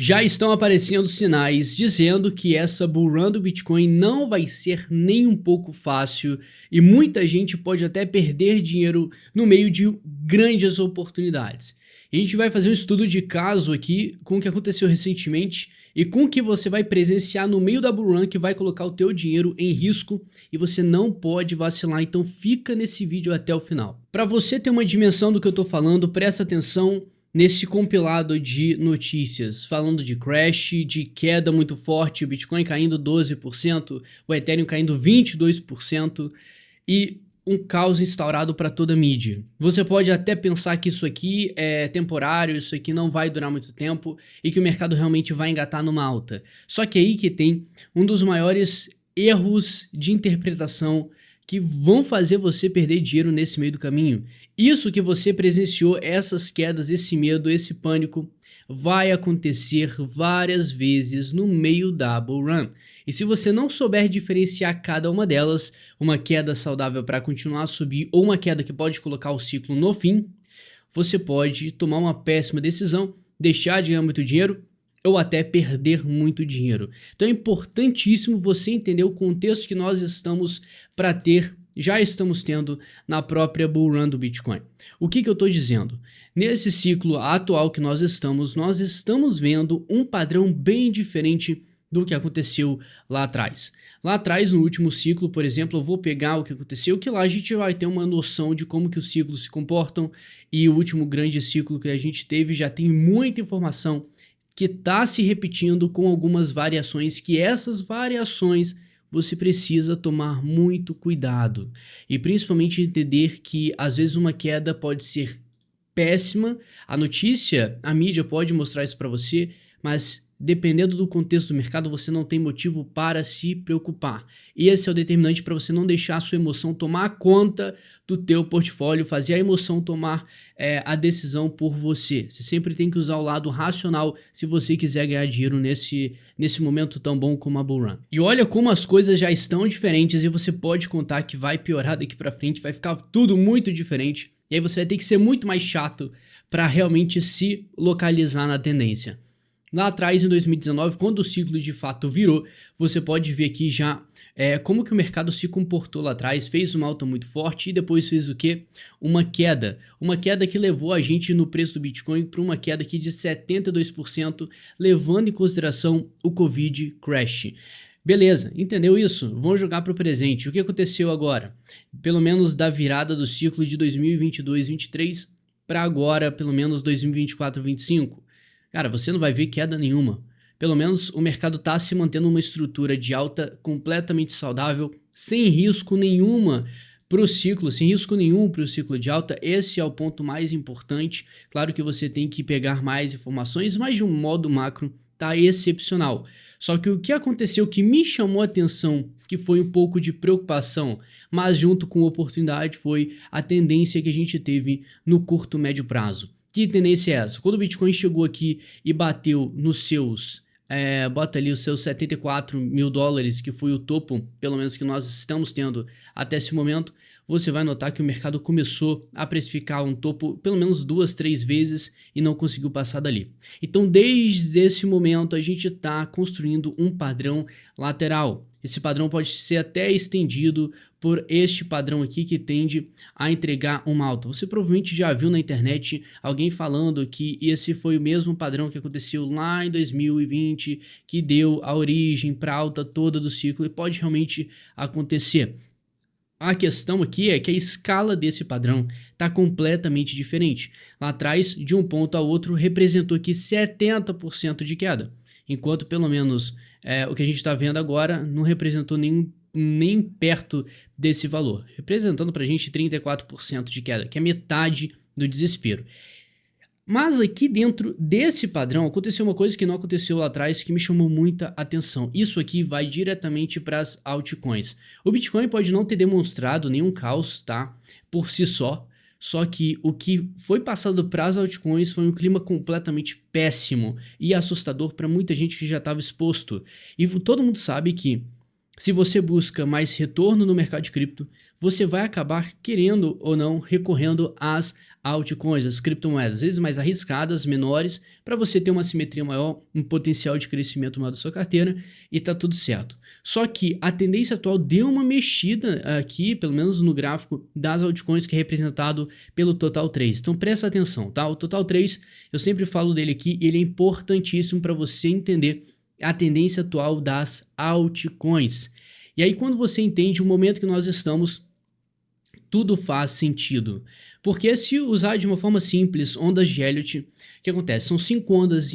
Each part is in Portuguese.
Já estão aparecendo sinais dizendo que essa bull run do Bitcoin não vai ser nem um pouco fácil e muita gente pode até perder dinheiro no meio de grandes oportunidades. E a gente vai fazer um estudo de caso aqui com o que aconteceu recentemente e com o que você vai presenciar no meio da bull run que vai colocar o teu dinheiro em risco e você não pode vacilar, então fica nesse vídeo até o final. Para você ter uma dimensão do que eu tô falando, presta atenção nesse compilado de notícias, falando de crash, de queda muito forte, o Bitcoin caindo 12%, o Ethereum caindo 22% e um caos instaurado para toda a mídia. Você pode até pensar que isso aqui é temporário, isso aqui não vai durar muito tempo e que o mercado realmente vai engatar numa alta. Só que aí que tem um dos maiores erros de interpretação que vão fazer você perder dinheiro nesse meio do caminho. Isso que você presenciou, essas quedas, esse medo, esse pânico, vai acontecer várias vezes no meio da bull run. E se você não souber diferenciar cada uma delas, uma queda saudável para continuar a subir ou uma queda que pode colocar o ciclo no fim, você pode tomar uma péssima decisão, deixar de ganhar muito dinheiro ou até perder muito dinheiro. Então é importantíssimo você entender o contexto que nós já estamos tendo na própria bull run do Bitcoin. O que eu estou dizendo? Nesse ciclo atual que nós estamos vendo um padrão bem diferente do que aconteceu lá atrás. Lá atrás, no último ciclo, por exemplo, eu vou pegar o que aconteceu, que lá a gente vai ter uma noção de como que os ciclos se comportam, e o último grande ciclo que a gente teve já tem muita informação que está se repetindo com algumas variações, que essas variações você precisa tomar muito cuidado e principalmente entender que às vezes uma queda pode ser péssima, a notícia, a mídia pode mostrar isso para você, mas dependendo do contexto do mercado, você não tem motivo para se preocupar. E esse é o determinante para você não deixar a sua emoção tomar conta do teu portfólio, fazer a emoção tomar a decisão por você. Você sempre tem que usar o lado racional se você quiser ganhar dinheiro nesse momento tão bom como a bull run. E olha como as coisas já estão diferentes e você pode contar que vai piorar daqui para frente, vai ficar tudo muito diferente. E aí você vai ter que ser muito mais chato para realmente se localizar na tendência. Lá atrás, em 2019, quando o ciclo de fato virou, você pode ver aqui já como que o mercado se comportou lá atrás, fez uma alta muito forte e depois fez o quê? Uma queda que levou a gente no preço do Bitcoin para uma queda aqui de 72%, levando em consideração o Covid crash. Beleza, entendeu isso? Vamos jogar para o presente. O que aconteceu agora? Pelo menos da virada do ciclo de 2022-23 para agora, pelo menos 2024-25. Cara, você não vai ver queda nenhuma. Pelo menos o mercado está se mantendo uma estrutura de alta completamente saudável, sem risco nenhuma para o ciclo, de alta. Esse é o ponto mais importante. Claro que você tem que pegar mais informações, mas de um modo macro tá excepcional. Só que o que aconteceu que me chamou a atenção, que foi um pouco de preocupação, mas junto com oportunidade, foi a tendência que a gente teve no curto médio prazo. Que tendência é essa? Quando o Bitcoin chegou aqui e bateu nos seus, bota ali os seus 74 mil dólares, que foi o topo, pelo menos que nós estamos tendo até esse momento, você vai notar que o mercado começou a precificar um topo pelo menos 2, 3 vezes e não conseguiu passar dali. Então, desde esse momento, a gente está construindo um padrão lateral. Esse padrão pode ser até estendido por este padrão aqui que tende a entregar uma alta. Você provavelmente já viu na internet alguém falando que esse foi o mesmo padrão que aconteceu lá em 2020, que deu a origem para a alta toda do ciclo e pode realmente acontecer. A questão aqui é que a escala desse padrão está completamente diferente. Lá atrás, de um ponto a outro, representou aqui 70% de queda, enquanto pelo menos o que a gente está vendo agora não representou nem perto desse valor, representando para a gente 34% de queda, que é metade do desespero. Mas aqui dentro desse padrão aconteceu uma coisa que não aconteceu lá atrás que me chamou muita atenção. Isso aqui vai diretamente para as altcoins. O Bitcoin pode não ter demonstrado nenhum caos, tá? Por si só que o que foi passado para as altcoins foi um clima completamente péssimo e assustador para muita gente que já estava exposto. E todo mundo sabe que se você busca mais retorno no mercado de cripto, você vai acabar querendo ou não recorrendo às altcoins, as criptomoedas, às vezes mais arriscadas, menores, para você ter uma simetria maior, um potencial de crescimento maior da sua carteira e tá tudo certo. Só que a tendência atual deu uma mexida aqui, pelo menos no gráfico das altcoins, que é representado pelo Total 3. Então presta atenção, tá? O Total 3, eu sempre falo dele aqui, ele é importantíssimo para você entender a tendência atual das altcoins. E aí quando você entende o momento que nós estamos, tudo faz sentido. Porque se usar de uma forma simples ondas de Elliott, o que acontece? São 5 ondas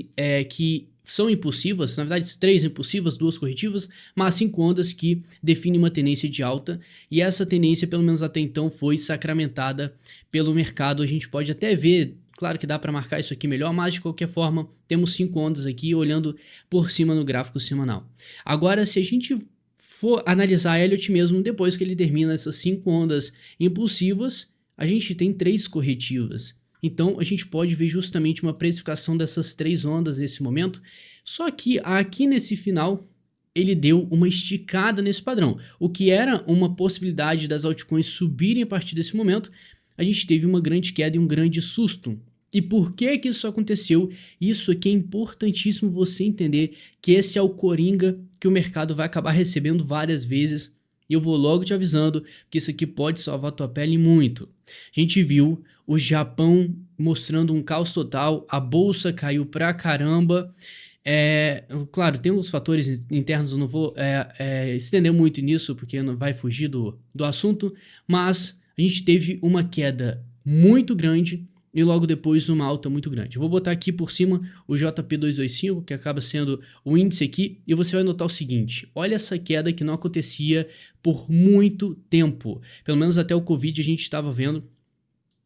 que são impulsivas, na verdade 3 impulsivas, 2 corretivas, mas 5 ondas que definem uma tendência de alta, e essa tendência, pelo menos até então, foi sacramentada pelo mercado. A gente pode até ver, claro que dá para marcar isso aqui melhor, mas de qualquer forma, temos 5 ondas aqui olhando por cima no gráfico semanal. Agora, se a gente for analisar Elliott mesmo, depois que ele termina essas 5 ondas impulsivas, a gente tem 3 corretivas. Então a gente pode ver justamente uma precificação dessas 3 ondas nesse momento, só que aqui nesse final ele deu uma esticada nesse padrão. O que era uma possibilidade das altcoins subirem a partir desse momento, a gente teve uma grande queda e um grande susto. E por que que isso aconteceu? Isso aqui é importantíssimo você entender, que esse é o coringa que o mercado vai acabar recebendo várias vezes. E eu vou logo te avisando que isso aqui pode salvar tua pele muito. A gente viu o Japão mostrando um caos total, a bolsa caiu pra caramba. Claro, tem uns fatores internos, eu não vou estender muito nisso, porque não vai fugir do assunto, mas a gente teve uma queda muito grande e logo depois uma alta muito grande. Eu vou botar aqui por cima o JP225, que acaba sendo o índice aqui, e você vai notar o seguinte: olha essa queda que não acontecia por muito tempo, pelo menos até o Covid a gente estava vendo.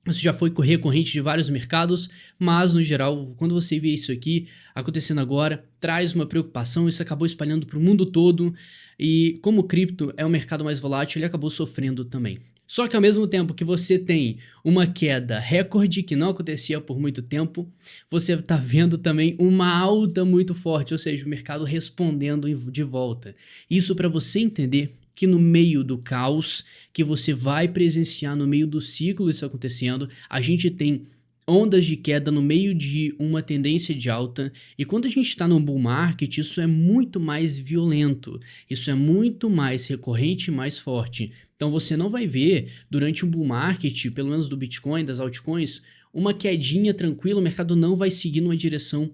Isso já foi recorrente de vários mercados, mas no geral, quando você vê isso aqui acontecendo agora, traz uma preocupação. Isso acabou espalhando para o mundo todo, e como o cripto é um mercado mais volátil, ele acabou sofrendo também. Só que ao mesmo tempo que você tem uma queda recorde que não acontecia por muito tempo, você está vendo também uma alta muito forte, ou seja, o mercado respondendo de volta. Isso para você entender que no meio do caos que você vai presenciar, no meio do ciclo isso acontecendo, a gente tem ondas de queda no meio de uma tendência de alta, e quando a gente está no bull market, isso é muito mais violento, isso é muito mais recorrente e mais forte. Então você não vai ver durante um bull market, pelo menos do Bitcoin, das altcoins, uma quedinha tranquila. O mercado não vai seguir numa direção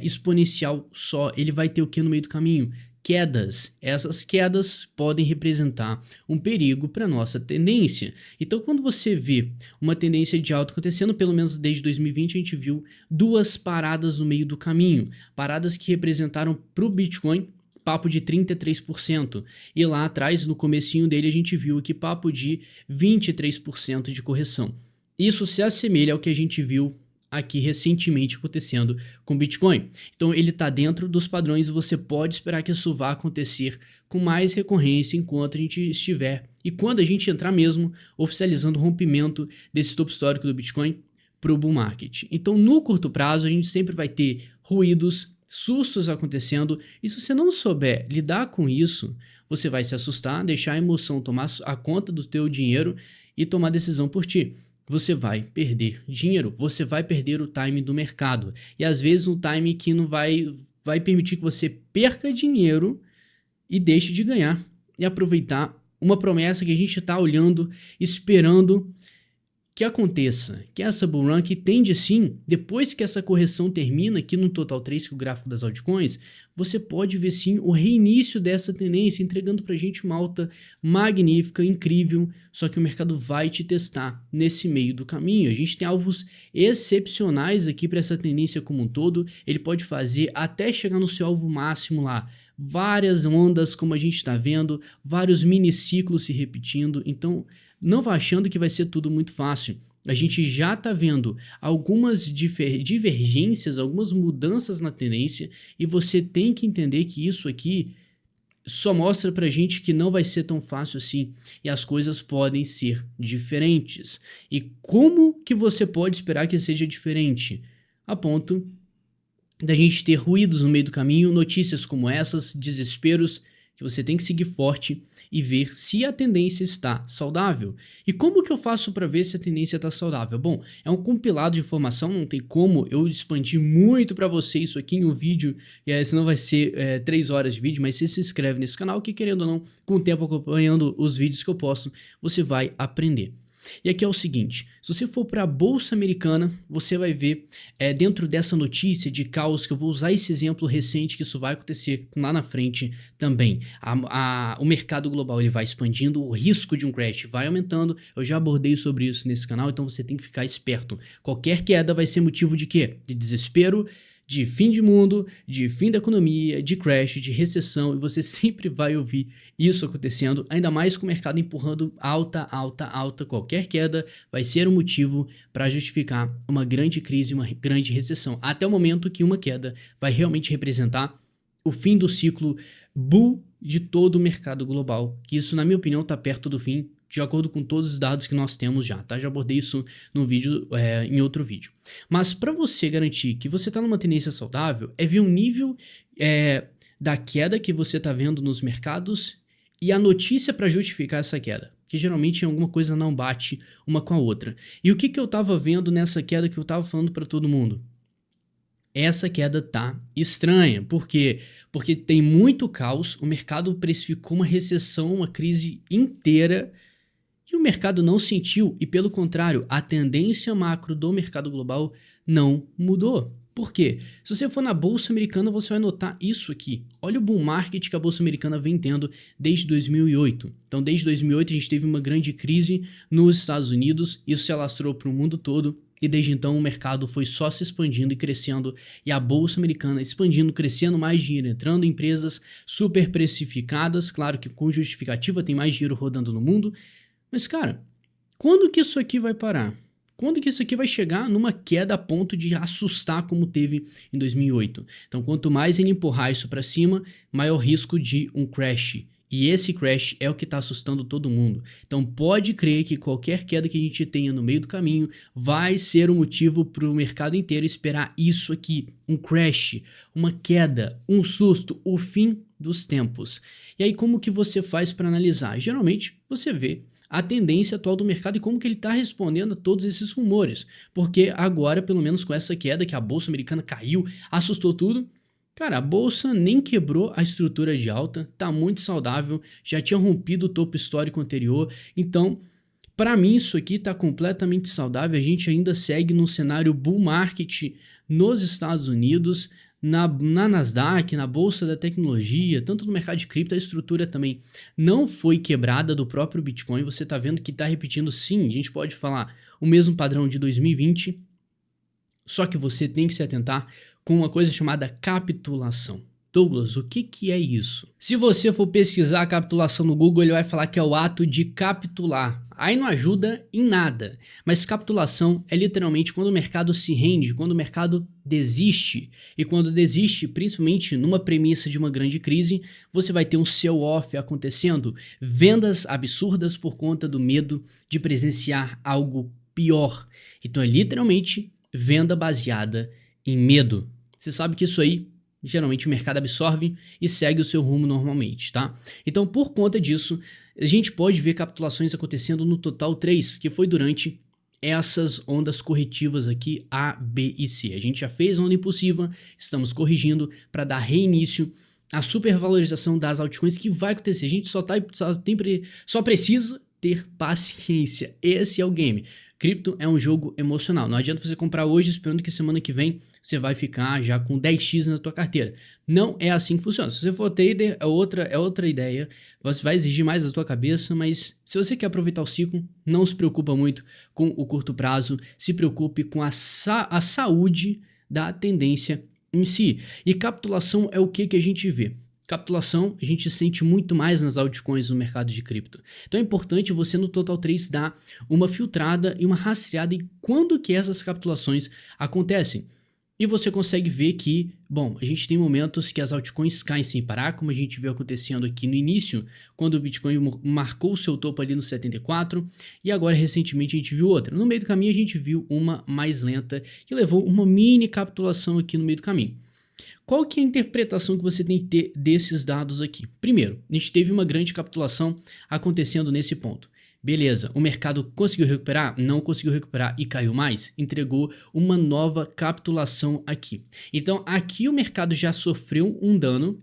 exponencial só, ele vai ter o que no meio do caminho? Quedas. Essas quedas podem representar um perigo para nossa tendência. Então, quando você vê uma tendência de alta acontecendo, pelo menos desde 2020, a gente viu 2 paradas no meio do caminho, paradas que representaram para o Bitcoin papo de 33%, e lá atrás, no comecinho dele, a gente viu aqui papo de 23% de correção. Isso se assemelha ao que a gente viu aqui recentemente acontecendo com o Bitcoin. Então ele está dentro dos padrões e você pode esperar que isso vá acontecer com mais recorrência enquanto a gente estiver, e quando a gente entrar mesmo, oficializando o rompimento desse topo histórico do Bitcoin para o bull market. Então no curto prazo a gente sempre vai ter ruídos, sustos acontecendo, e se você não souber lidar com isso, você vai se assustar, deixar a emoção tomar a conta do teu dinheiro e tomar decisão por ti. Você vai perder dinheiro, você vai perder o time do mercado. E às vezes um time que não vai permitir que você perca dinheiro e deixe de ganhar e aproveitar uma promessa que a gente está olhando, esperando que aconteça, que essa bull run que tende sim, depois que essa correção termina aqui no Total 3, que é o gráfico das altcoins, você pode ver sim o reinício dessa tendência, entregando pra gente uma alta magnífica, incrível, só que o mercado vai te testar nesse meio do caminho. A gente tem alvos excepcionais aqui para essa tendência como um todo, ele pode fazer até chegar no seu alvo máximo lá, várias ondas como a gente está vendo, vários mini ciclos se repetindo. Então não vá achando que vai ser tudo muito fácil. A gente já está vendo algumas divergências, algumas mudanças na tendência, e você tem que entender que isso aqui só mostra pra gente que não vai ser tão fácil assim, e as coisas podem ser diferentes. E como que você pode esperar que seja diferente? A ponto da gente ter ruídos no meio do caminho, notícias como essas, desesperos, que você tem que seguir forte e ver se a tendência está saudável. E como que eu faço para ver se a tendência está saudável? Bom, é um compilado de informação, não tem como eu expandir muito para você isso aqui em um vídeo, senão vai ser 3 horas de vídeo, mas você se inscreve nesse canal que, querendo ou não, com o tempo acompanhando os vídeos que eu posto, você vai aprender. E aqui é o seguinte, se você for para a Bolsa Americana, você vai ver dentro dessa notícia de caos, que eu vou usar esse exemplo recente, que isso vai acontecer lá na frente também. O mercado global ele vai expandindo, o risco de um crash vai aumentando, eu já abordei sobre isso nesse canal, então você tem que ficar esperto. Qualquer queda vai ser motivo de quê? De desespero, de fim de mundo, de fim da economia, de crash, de recessão, e você sempre vai ouvir isso acontecendo, ainda mais com o mercado empurrando alta, alta, alta. Qualquer queda vai ser um motivo para justificar uma grande crise, uma grande recessão, até o momento que uma queda vai realmente representar o fim do ciclo bull de todo o mercado global, que isso, na minha opinião, está perto do fim, de acordo com todos os dados que nós temos já, tá? Já abordei isso no vídeo, em outro vídeo. Mas para você garantir que você está numa tendência saudável, é ver um nível da queda que você está vendo nos mercados e a notícia para justificar essa queda, que geralmente alguma coisa não bate uma com a outra. E o que eu estava vendo nessa queda que eu estava falando para todo mundo? Essa queda tá estranha. Por quê? Porque tem muito caos, o mercado precificou uma recessão, uma crise inteira, e o mercado não sentiu, e pelo contrário, a tendência macro do mercado global não mudou. Por quê? Se você for na Bolsa Americana, você vai notar isso aqui. Olha o bull market que a Bolsa Americana vem tendo desde 2008. Então, desde 2008 a gente teve uma grande crise nos Estados Unidos, isso se alastrou para o mundo todo, e desde então o mercado foi só se expandindo e crescendo, e a Bolsa Americana expandindo, crescendo, mais dinheiro entrando, empresas super precificadas, claro que com justificativa, tem mais dinheiro rodando no mundo. Mas, cara, quando que isso aqui vai parar? Quando que isso aqui vai chegar numa queda a ponto de assustar como teve em 2008? Então, quanto mais ele empurrar isso para cima, maior risco de um crash. E esse crash é o que está assustando todo mundo. Então, pode crer que qualquer queda que a gente tenha no meio do caminho vai ser um motivo para o mercado inteiro esperar isso aqui. Um crash, uma queda, um susto, o fim dos tempos. E aí, como que você faz para analisar? Geralmente, você vê a tendência atual do mercado e como que ele está respondendo a todos esses rumores. Porque agora, pelo menos com essa queda que a Bolsa Americana caiu, assustou tudo, cara, a Bolsa nem quebrou a estrutura de alta, tá muito saudável, já tinha rompido o topo histórico anterior, então, para mim isso aqui tá completamente saudável, a gente ainda segue num cenário bull market nos Estados Unidos, na Nasdaq, na Bolsa da Tecnologia, tanto no mercado de cripto, a estrutura também não foi quebrada do próprio Bitcoin, você tá vendo que tá repetindo sim, a gente pode falar o mesmo padrão de 2020, só que você tem que se atentar com uma coisa chamada capitulação. Douglas, o que é isso? Se você for pesquisar a capitulação no Google, ele vai falar que é o ato de capitular. Aí não ajuda em nada. Mas capitulação é literalmente quando o mercado se rende, quando o mercado desiste. E quando desiste, principalmente numa premissa de uma grande crise, você vai ter um sell-off acontecendo, vendas absurdas por conta do medo de presenciar algo pior. Então é literalmente venda baseada em medo. Você sabe que isso aí geralmente o mercado absorve e segue o seu rumo normalmente, tá? Então, por conta disso, a gente pode ver capitulações acontecendo no total 3, que foi durante essas ondas corretivas aqui A, B e C. A gente já fez a onda impulsiva, estamos corrigindo para dar reinício à supervalorização das altcoins que vai acontecer. A gente só precisa ter paciência. Esse é o game. Cripto é um jogo emocional. Não adianta você comprar hoje esperando que semana que vem você vai ficar já com 10x na tua carteira. Não é assim que funciona. Se você for trader, é outra ideia. Você vai exigir mais da tua cabeça, mas se você quer aproveitar o ciclo, não se preocupa muito com o curto prazo. Se preocupe com a saúde da tendência em si. E capitulação é o que a gente vê? Capitulação a gente sente muito mais nas altcoins no mercado de cripto. Então é importante você no Total 3 dar uma filtrada e uma rastreada em quando que essas capitulações acontecem. E você consegue ver que, bom, a gente tem momentos que as altcoins caem sem parar, como a gente viu acontecendo aqui no início, quando o Bitcoin marcou o seu topo ali no 74, e agora recentemente a gente viu outra. No meio do caminho a gente viu uma mais lenta, que levou uma mini capitulação aqui no meio do caminho. Qual que é a interpretação que você tem que ter desses dados aqui? Primeiro, a gente teve uma grande capitulação acontecendo nesse ponto. Beleza, o mercado conseguiu recuperar? Não conseguiu recuperar e caiu mais? Entregou uma nova capitulação aqui. Então aqui o mercado já sofreu um dano.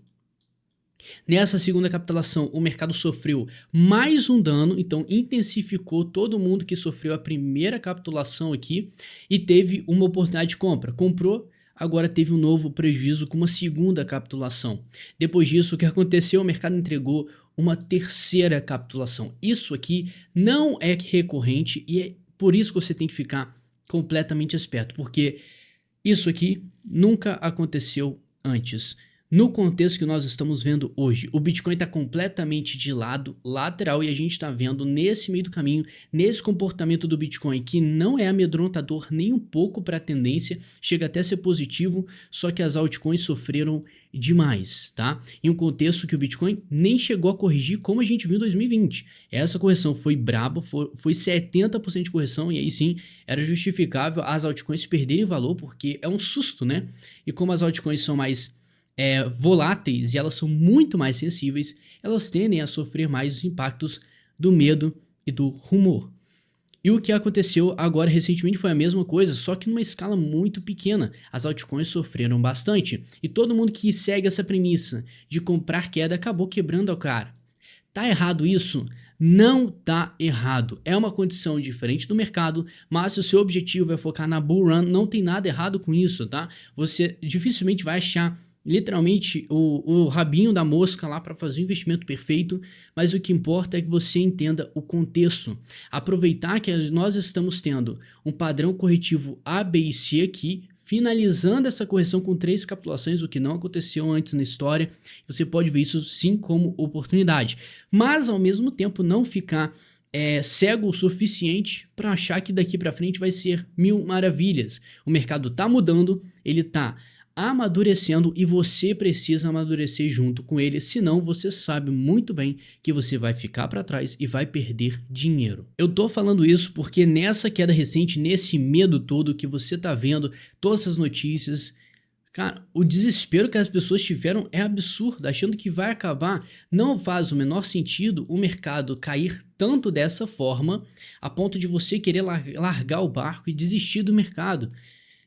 Nessa segunda capitulação, o mercado sofreu mais um dano, então intensificou todo mundo que sofreu a primeira capitulação aqui e teve uma oportunidade de compra. Comprou, agora teve um novo prejuízo com uma segunda capitulação. Depois disso, o que aconteceu? O mercado entregou uma terceira capitulação. Isso aqui não é recorrente e é por isso que você tem que ficar completamente esperto, porque isso aqui nunca aconteceu antes. No contexto que nós estamos vendo hoje, o Bitcoin está completamente de lado lateral e a gente está vendo nesse meio do caminho, nesse comportamento do Bitcoin que não é amedrontador nem um pouco para a tendência, chega até a ser positivo, só que as altcoins sofreram demais, tá? Em um contexto que o Bitcoin nem chegou a corrigir como a gente viu em 2020. Essa correção foi braba, foi 70% de correção e aí sim era justificável as altcoins perderem valor porque é um susto, né? E como as altcoins são mais voláteis e elas são muito mais sensíveis, elas tendem a sofrer mais os impactos do medo e do rumor. E o que aconteceu agora recentemente foi a mesma coisa, só que numa escala muito pequena. As altcoins sofreram bastante e todo mundo que segue essa premissa de comprar queda acabou quebrando a cara. Tá errado isso? Não tá errado. É uma condição diferente do mercado, mas se o seu objetivo é focar na bull run, não tem nada errado com isso, tá? Você dificilmente vai achar literalmente o rabinho da mosca lá para fazer o investimento perfeito, mas o que importa é que você entenda o contexto. Aproveitar que nós estamos tendo um padrão corretivo A, B e C aqui, finalizando essa correção com 3 capitulações, o que não aconteceu antes na história. Você pode ver isso sim como oportunidade, mas ao mesmo tempo não ficar cego o suficiente para achar que daqui para frente vai ser mil maravilhas. O mercado tá mudando, ele tá amadurecendo e você precisa amadurecer junto com ele, senão você sabe muito bem que você vai ficar para trás e vai perder dinheiro. Eu tô falando isso porque nessa queda recente, nesse medo todo que você tá vendo, todas essas notícias, cara, o desespero que as pessoas tiveram é absurdo, achando que vai acabar. Não faz o menor sentido o mercado cair tanto dessa forma a ponto de você querer largar o barco e desistir do mercado.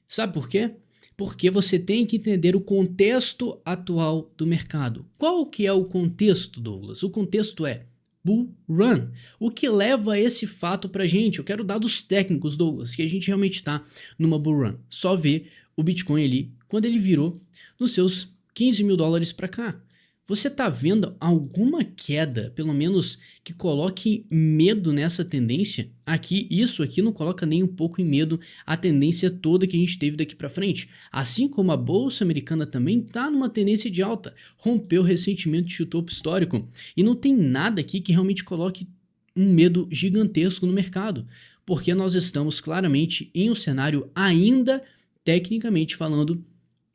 Sabe por quê? Porque você tem que entender o contexto atual do mercado. Qual que é o contexto, Douglas? O contexto é bull run. O que leva a esse fato pra gente? Eu quero dados técnicos, Douglas, que a gente realmente está numa bull run. Só ver o Bitcoin ali, quando ele virou nos seus 15 mil dólares para cá. Você está vendo alguma queda, pelo menos que coloque medo nessa tendência? Aqui, isso aqui não coloca nem um pouco em medo a tendência toda que a gente teve daqui para frente. Assim como a bolsa americana também está numa tendência de alta, rompeu recentemente o topo histórico e não tem nada aqui que realmente coloque um medo gigantesco no mercado, porque nós estamos claramente em um cenário ainda tecnicamente falando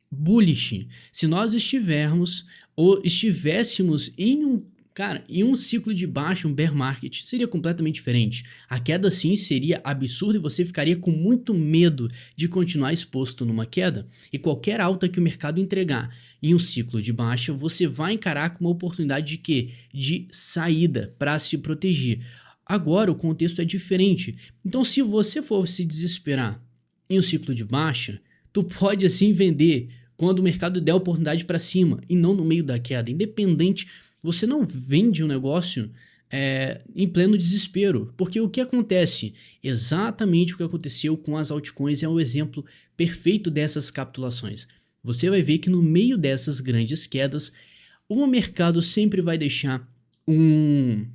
bullish. Se nós estivéssemos em um ciclo de baixa, um bear market, seria completamente diferente. A queda sim seria absurda e você ficaria com muito medo de continuar exposto numa queda. E qualquer alta que o mercado entregar em um ciclo de baixa, você vai encarar como uma oportunidade de quê? De saída para se proteger. Agora o contexto é diferente. Então se você for se desesperar em um ciclo de baixa, tu pode assim vender quando o mercado der oportunidade para cima e não no meio da queda. Independente, você não vende um negócio em pleno desespero, porque o que acontece? Exatamente o que aconteceu com as altcoins é o exemplo perfeito dessas capitulações. Você vai ver que no meio dessas grandes quedas, o mercado sempre vai deixar uma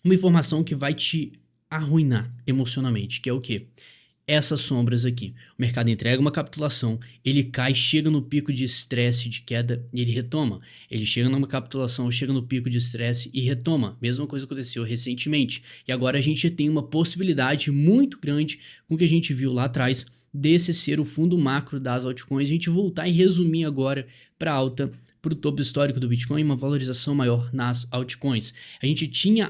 informação que vai te arruinar emocionalmente, que é o quê? Essas sombras aqui. O mercado entrega uma capitulação, ele cai, chega no pico de estresse de queda e ele retoma. Ele chega numa capitulação, chega no pico de estresse e retoma. Mesma coisa aconteceu recentemente. E agora a gente tem uma possibilidade muito grande com o que a gente viu lá atrás desse ser o fundo macro das altcoins. A gente voltar e resumir agora para alta, para o topo histórico do Bitcoin, uma valorização maior nas altcoins. A gente tinha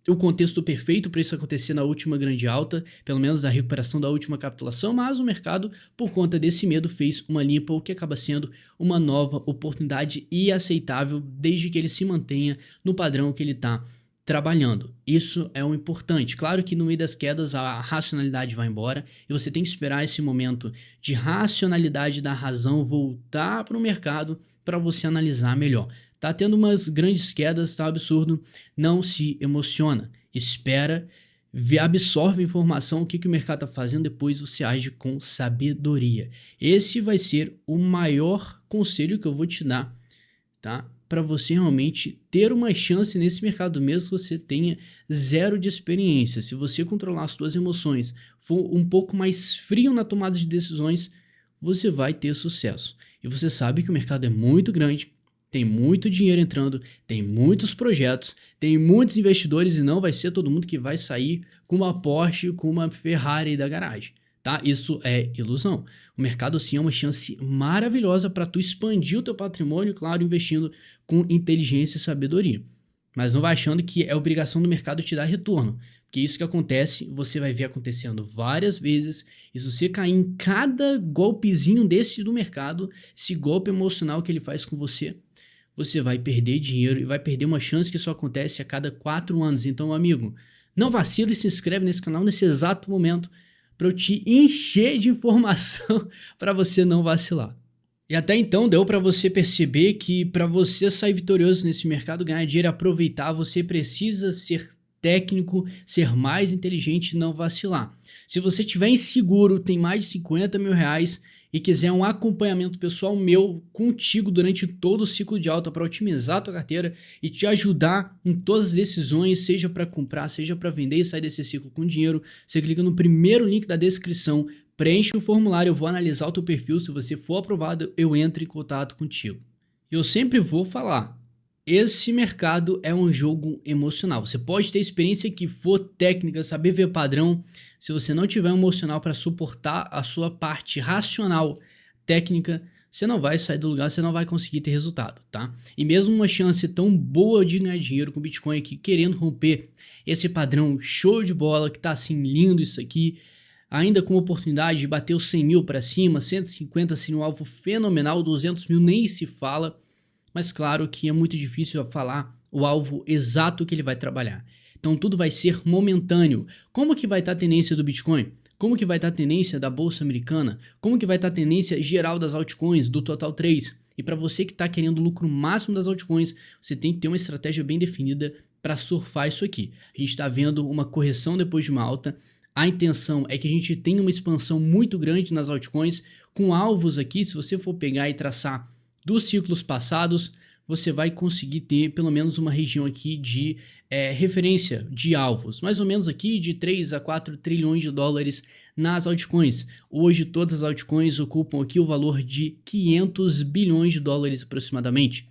o contexto perfeito para isso acontecer na última grande alta, pelo menos da recuperação da última capitulação, mas o mercado, por conta desse medo, fez uma limpa, o que acaba sendo uma nova oportunidade e aceitável, desde que ele se mantenha no padrão que ele está trabalhando. Isso é o importante. Claro que no meio das quedas a racionalidade vai embora e você tem que esperar esse momento de racionalidade da razão voltar para o mercado para você analisar melhor. Tá tendo umas grandes quedas, tá absurdo, não se emociona, espera, absorve a informação, o que o mercado tá fazendo, depois você age com sabedoria. Esse vai ser o maior conselho que eu vou te dar, tá? Para você realmente ter uma chance nesse mercado, mesmo que você tenha zero de experiência. Se você controlar as suas emoções, for um pouco mais frio na tomada de decisões, você vai ter sucesso. E você sabe que o mercado é muito grande, tem muito dinheiro entrando, tem muitos projetos, tem muitos investidores e não vai ser todo mundo que vai sair com uma Porsche, com uma Ferrari da garagem, tá? Isso é ilusão. O mercado sim é uma chance maravilhosa para tu expandir o teu patrimônio, claro, investindo com inteligência e sabedoria. Mas não vai achando que é obrigação do mercado te dar retorno, porque isso que acontece, você vai ver acontecendo várias vezes, e se você cair em cada golpezinho desse do mercado, esse golpe emocional que ele faz com você, você vai perder dinheiro e vai perder uma chance que só acontece a cada 4 anos. Então, amigo, não vacila e se inscreve nesse canal nesse exato momento para eu te encher de informação para você não vacilar. E até então deu para você perceber que para você sair vitorioso nesse mercado, ganhar dinheiro e aproveitar, você precisa ser técnico, ser mais inteligente e não vacilar. Se você estiver inseguro, tem mais de 50 mil reais e quiser um acompanhamento pessoal meu contigo durante todo o ciclo de alta para otimizar a tua carteira e te ajudar em todas as decisões, seja para comprar, seja para vender e sair desse ciclo com dinheiro, você clica no primeiro link da descrição, preenche o formulário, eu vou analisar o teu perfil, se você for aprovado, eu entro em contato contigo. E eu sempre vou falar, esse mercado é um jogo emocional. Você pode ter experiência que for técnica, saber ver padrão. Se você não tiver emocional para suportar a sua parte racional técnica, você não vai sair do lugar, você não vai conseguir ter resultado, tá? E mesmo uma chance tão boa de ganhar dinheiro com Bitcoin aqui, querendo romper esse padrão show de bola, que tá assim lindo isso aqui, ainda com oportunidade de bater os 100 mil para cima, 150 seria um alvo fenomenal, 200 mil nem se fala. Mas claro que é muito difícil falar o alvo exato que ele vai trabalhar. Então tudo vai ser momentâneo. Como que vai estar a tendência do Bitcoin? Como que vai estar a tendência da Bolsa Americana? Como que vai estar a tendência geral das altcoins, do Total 3? E para você que está querendo o lucro máximo das altcoins, você tem que ter uma estratégia bem definida para surfar isso aqui. A gente está vendo uma correção depois de uma alta. A intenção é que a gente tenha uma expansão muito grande nas altcoins, com alvos aqui, se você for pegar e traçar dos ciclos passados, você vai conseguir ter pelo menos uma região aqui de referência de alvos, mais ou menos aqui de 3 a 4 trilhões de dólares nas altcoins. Hoje todas as altcoins ocupam aqui o valor de 500 bilhões de dólares aproximadamente,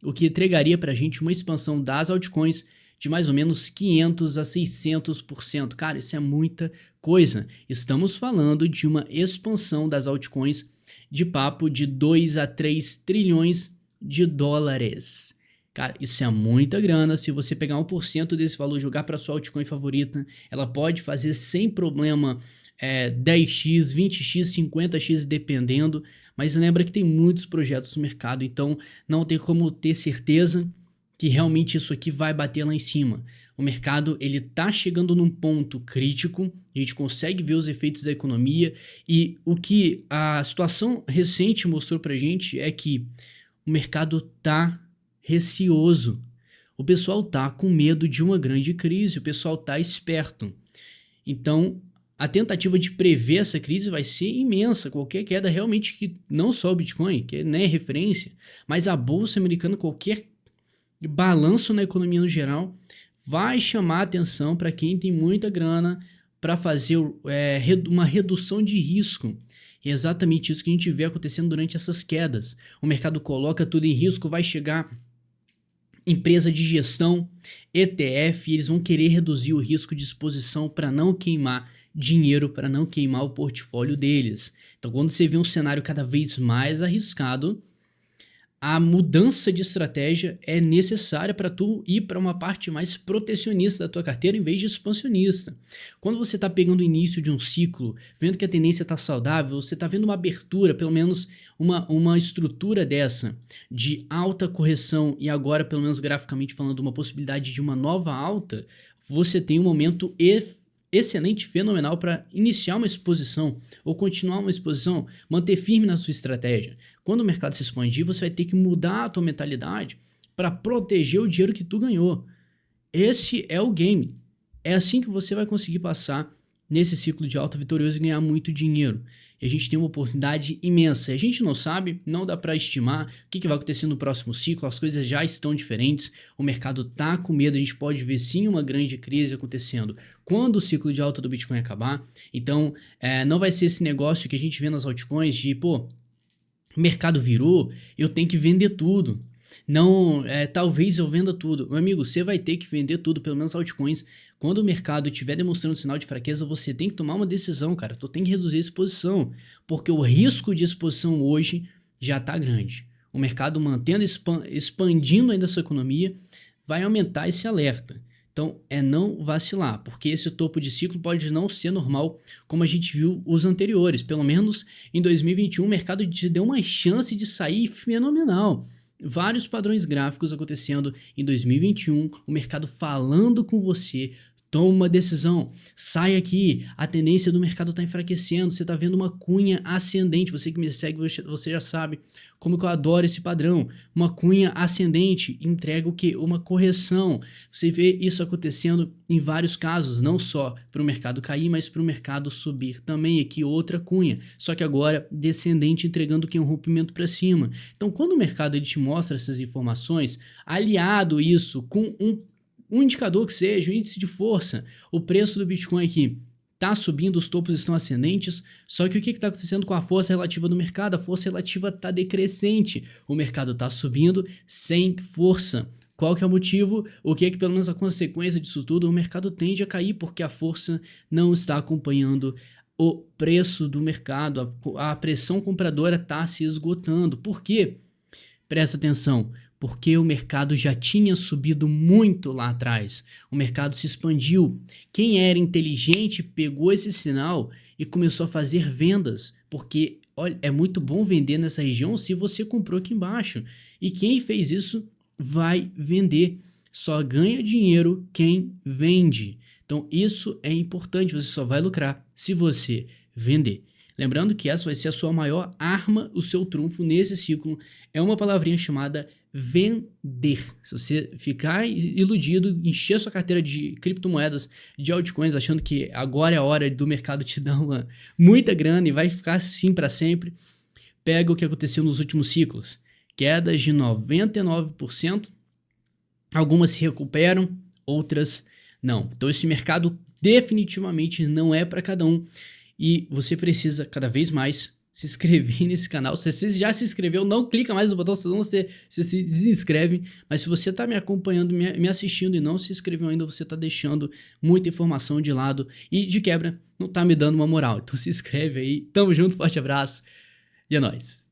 o que entregaria para a gente uma expansão das altcoins de mais ou menos 500 a 600%. Cara, isso é muita coisa. Estamos falando de uma expansão das altcoins de papo de 2 a 3 trilhões de dólares. Cara, isso é muita grana. Se você pegar 1% desse valor e jogar para sua altcoin favorita, ela pode fazer sem problema 10x, 20x, 50x, dependendo. Mas lembra que tem muitos projetos no mercado, então não tem como ter certeza que realmente isso aqui vai bater lá em cima. O mercado ele tá chegando num ponto crítico, a gente consegue ver os efeitos da economia e o que a situação recente mostrou pra gente é que o mercado tá receoso. O pessoal tá com medo de uma grande crise, o pessoal tá esperto. Então, a tentativa de prever essa crise vai ser imensa. Qualquer queda realmente, que não só o Bitcoin, que não é referência, mas a Bolsa Americana, qualquer balanço na economia no geral, vai chamar atenção para quem tem muita grana para fazer uma redução de risco. E é exatamente isso que a gente vê acontecendo durante essas quedas. O mercado coloca tudo em risco, vai chegar empresa de gestão, ETF, e eles vão querer reduzir o risco de exposição para não queimar dinheiro, para não queimar o portfólio deles. Então, quando você vê um cenário cada vez mais arriscado, a mudança de estratégia é necessária para tu ir para uma parte mais protecionista da tua carteira em vez de expansionista. Quando você está pegando o início de um ciclo, vendo que a tendência está saudável, você está vendo uma abertura, pelo menos uma estrutura dessa de alta correção e agora, pelo menos graficamente falando, uma possibilidade de uma nova alta, você tem um momento excelente, fenomenal para iniciar uma exposição ou continuar uma exposição, manter firme na sua estratégia. Quando o mercado se expandir, você vai ter que mudar a tua mentalidade para proteger o dinheiro que tu ganhou. Esse é o game. É assim que você vai conseguir passar nesse ciclo de alta vitorioso e ganhar muito dinheiro. E a gente tem uma oportunidade imensa. A gente não sabe, não dá para estimar o que vai acontecer no próximo ciclo, as coisas já estão diferentes, o mercado tá com medo, a gente pode ver sim uma grande crise acontecendo quando o ciclo de alta do Bitcoin acabar. Então, não vai ser esse negócio que a gente vê nas altcoins de, pô, o mercado virou, eu tenho que vender tudo. Não, talvez eu venda tudo. Meu amigo, você vai ter que vender tudo, pelo menos altcoins. Quando o mercado estiver demonstrando sinal de fraqueza, você tem que tomar uma decisão, cara. Tu tem que reduzir a exposição, porque o risco de exposição hoje já tá grande. O mercado mantendo, expandindo ainda a sua economia, vai aumentar esse alerta. Então, não vacilar, porque esse topo de ciclo pode não ser normal, como a gente viu os anteriores. Pelo menos em 2021, o mercado te deu uma chance de sair fenomenal. Vários padrões gráficos acontecendo em 2021, o mercado falando com você, toma uma decisão, sai aqui, a tendência do mercado está enfraquecendo, você está vendo uma cunha ascendente, você que me segue, você já sabe como que eu adoro esse padrão, uma cunha ascendente entrega o que? Uma correção, você vê isso acontecendo em vários casos, não só para o mercado cair, mas para o mercado subir também, aqui outra cunha, só que agora descendente entregando que um rompimento para cima. Então quando o mercado ele te mostra essas informações, aliado isso com um indicador que seja, um índice de força, o preço do Bitcoin aqui está subindo, os topos estão ascendentes, só que o que está acontecendo com a força relativa do mercado? A força relativa está decrescente, o mercado está subindo sem força. Qual que é o motivo? O que é que pelo menos a consequência disso tudo? O mercado tende a cair porque a força não está acompanhando o preço do mercado, a pressão compradora está se esgotando. Por quê? Presta atenção. Porque o mercado já tinha subido muito lá atrás, o mercado se expandiu. Quem era inteligente pegou esse sinal e começou a fazer vendas, porque olha, é muito bom vender nessa região se você comprou aqui embaixo. E quem fez isso vai vender. Só ganha dinheiro quem vende. Então isso é importante, você só vai lucrar se você vender. Lembrando que essa vai ser a sua maior arma, o seu trunfo nesse ciclo. É uma palavrinha chamada vender. Se você ficar iludido, encher sua carteira de criptomoedas, de altcoins, achando que agora é a hora do mercado te dar muita grana e vai ficar assim para sempre, pega o que aconteceu nos últimos ciclos. Quedas de 99%, algumas se recuperam, outras não. Então esse mercado definitivamente não é para cada um e você precisa cada vez mais se inscrever nesse canal. Se você já se inscreveu, não clica mais no botão, senão você se desinscreve. Mas se você está me acompanhando, me assistindo e não se inscreveu ainda, você está deixando muita informação de lado e de quebra não está me dando uma moral. Então se inscreve aí, tamo junto, forte abraço e é nóis.